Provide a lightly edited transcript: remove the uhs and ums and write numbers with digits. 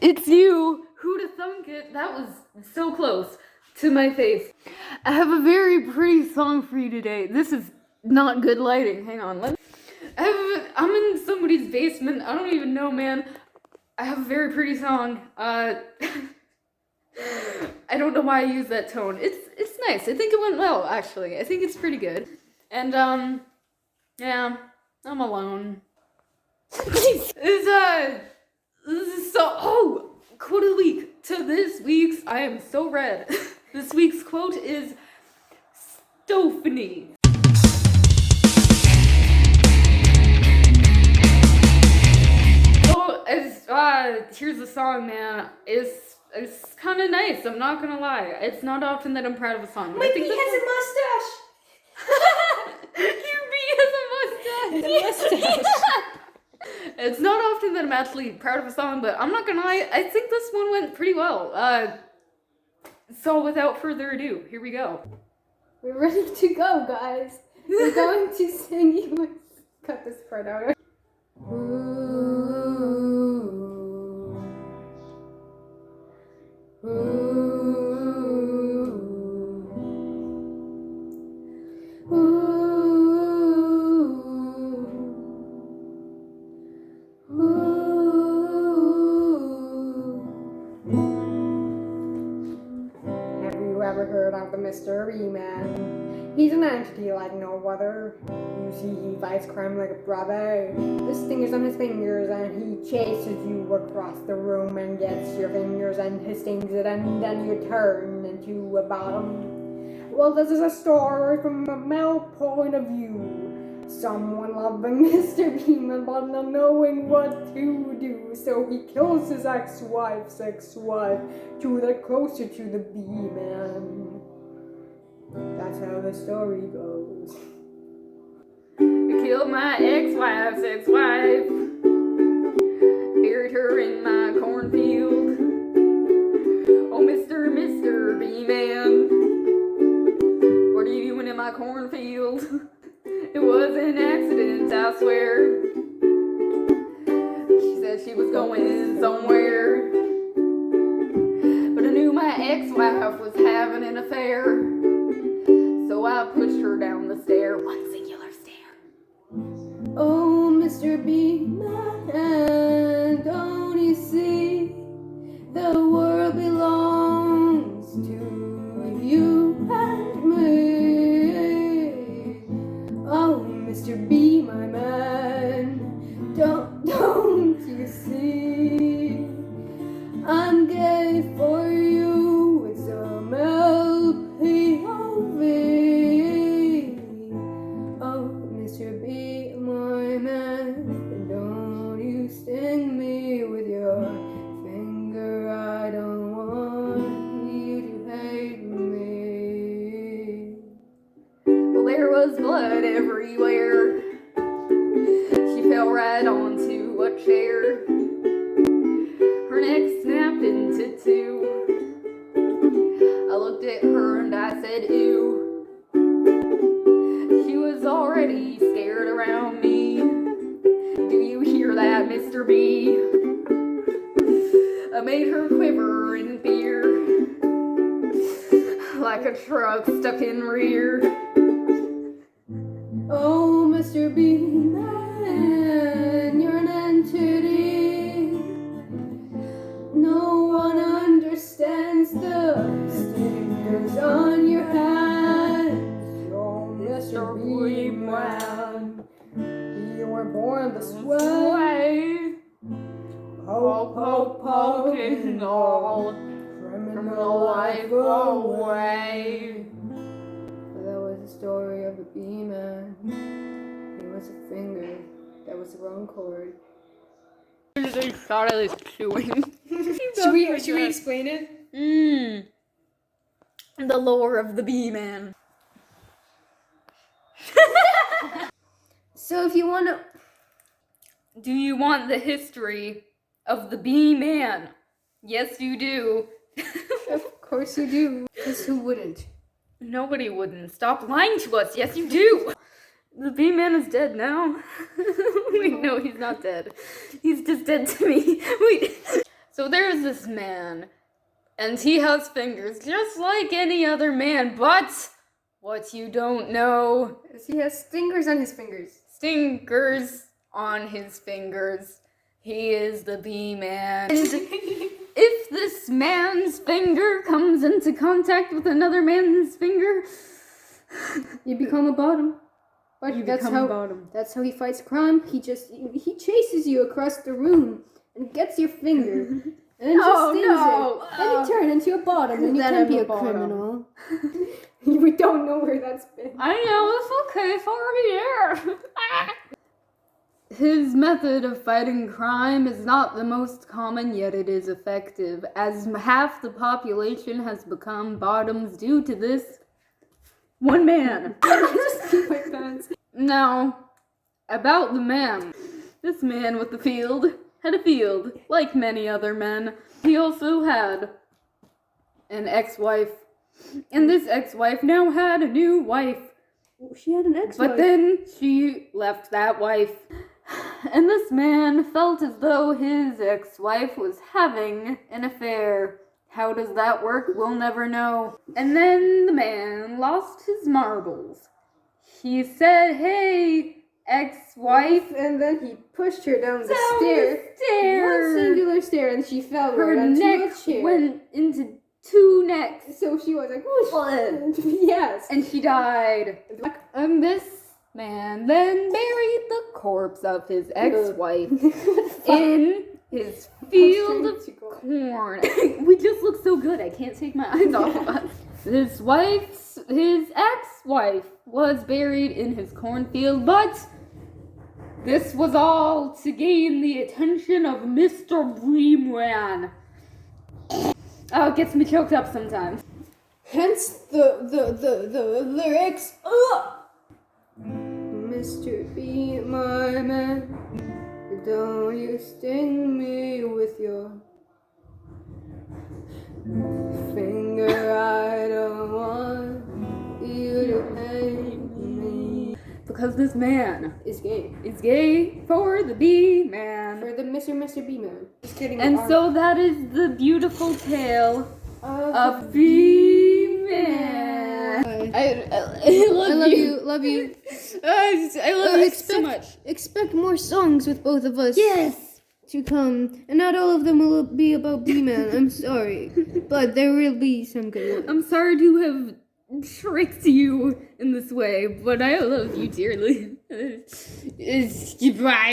It's you. Who'da thunk it? That was so close to my face. I have a very pretty song for you today. This is not good lighting. Hang on. I'm in somebody's basement. I don't even know, man. I have a very pretty song. I don't know why I use that tone. It's nice. I think it went well, actually. I think it's pretty good. And yeah, I'm alone. This is so quote of the week. To this week's I am so red. This week's quote is Stophany. Here's the song, man. It's kind of nice. I'm not gonna lie. It's not often that I'm proud of a song. My bee has a mustache. Your bee has a mustache. It's not often that I'm actually proud of a song, but I'm not gonna lie. I think this one went pretty well. So without further ado, here we go. We're ready to go, guys. We're going to sing you. Cut this part out. Ever heard of the mystery man? He's an entity like no other. You see, he fights crime like a brother. The stingers on his fingers, and he chases you across the room and gets your fingers and he stings it, and then you turn into a bottom. Well, this is a story from a male point of view. Someone loving Mr. Beeman but not knowing what to do, so he kills his ex-wife's ex-wife to get closer to the Bee-Man. That's how the story goes. I killed my ex-wife's ex-wife, buried her in my cornfield. Oh, Mr. Bee-Man, what are you doing in my cornfield? It was an accident, I swear. She said she was going somewhere, but I knew my ex-wife was having an affair, so I pushed her down the stair, one singular stair. Oh, Mr. Beeman, don't you see, the world belongs to you and me. Oh, Mr. B, my man, don't you see? I'm gay for you, it's a MLPOV. Oh, Mr. B, my man, don't you sting me with your finger. I don't want you to hate me. Well, there was blood everywhere. She fell right onto a chair. Her neck snapped into two. I looked at her and I said, ew. She was already scared around me. Do you hear that, Mr. B? I made her quiver in fear, like a truck stuck in rear. Oh, Mr. Beeman, you're an entity. No one understands the stingers on your hands. Oh, Mr. Beeman, you were born this way. Poking all criminal life away. That was the story of the Bee-Man. It was a finger. That was the wrong chord. They thought I was chewing. Should we explain it? The lore of the Bee-Man. So if you want to... Do you want the history of the Bee-Man? Yes, you do. Of course you do. Because who wouldn't? Nobody wouldn't. Stop lying to us. Yes, you do. The Bee-Man is dead now. Wait, no, he's not dead. He's just dead to me. Wait. So there's this man, and he has fingers just like any other man, but what you don't know is he has stingers on his fingers. Stinkers on his fingers. He is the B-man. And if this man's finger comes into contact with another man's finger, you become a bottom. But that's how he fights crime. He chases you across the room and gets your finger and then just stings it. Then you turn into a bottom and you can be a criminal. We don't know where that's been. I know, it's okay for here. His method of fighting crime is not the most common, yet it is effective, as half the population has become bottoms due to this one man. Just keep my pants. Now, about the man. This man with the field had a field, like many other men. He also had an ex-wife. And this ex-wife now had a new wife. She had an ex-wife. But then she left that wife. And this man felt as though his ex-wife was having an affair. How does that work? We'll never know. And then the man lost his marbles. He said, "Hey, ex-wife." And then he pushed her down the stair. One singular stair, and she fell Her right onto neck a chair. went into two necks. So she was like, whoosh. Yes. And she died. And this man then buried the corpse of his ex-wife in his field of corn. We just look so good, I can't take my eyes off of us. His ex-wife was buried in his cornfield, but this was all to gain the attention of Mr. Breamran. Oh, it gets me choked up sometimes. Hence the lyrics. Mr. Be my man, don't you sting me with your finger. I don't want you to hate me. Because this man Is gay. is gay for the B-man. For the Mr. B man. Just kidding. And so that is the beautiful tale of B-man. I love you. I love you so much. Expect more songs with both of us. Yes. To come, and not all of them will be about B-Man. I'm sorry, but there will be some good ones. I'm sorry to have tricked you in this way, but I love you dearly. Goodbye.